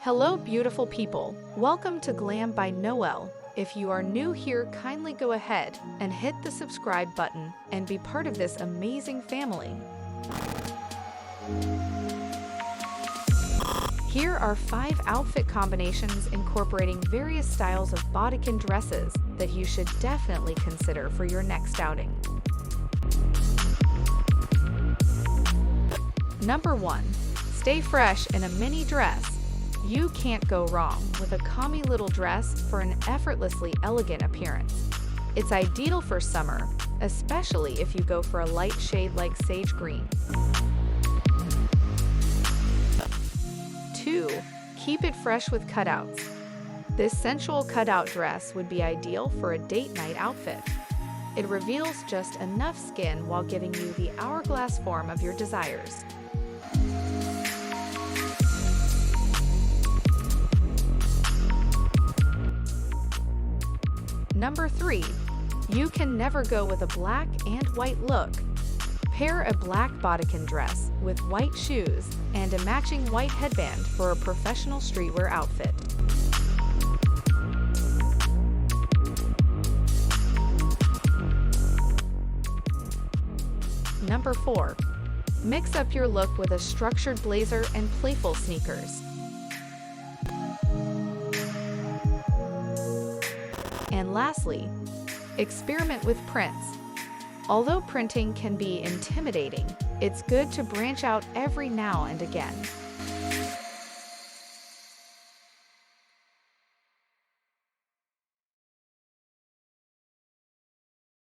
Hello, beautiful people. Welcome to Glam by Noel. If you are new here, kindly go ahead and hit the subscribe button and be part of this amazing family. Here are 5 outfit combinations incorporating various styles of bodycon dresses that you should definitely consider for your next outing. Number 1. Stay fresh in a mini dress. You can't go wrong with a comfy little dress for an effortlessly elegant appearance. It's ideal for summer, especially if you go for a light shade like sage green. 2. Keep it fresh with cutouts. This sensual cutout dress would be ideal for a date night outfit. It reveals just enough skin while giving you the hourglass form of your desires. Number 3. You can never go with a black and white look. Pair a black bodycon dress with white shoes and a matching white headband for a professional streetwear outfit. Number 4. Mix up your look with a structured blazer and playful sneakers. And lastly, experiment with prints. Although printing can be intimidating, it's good to branch out every now and again.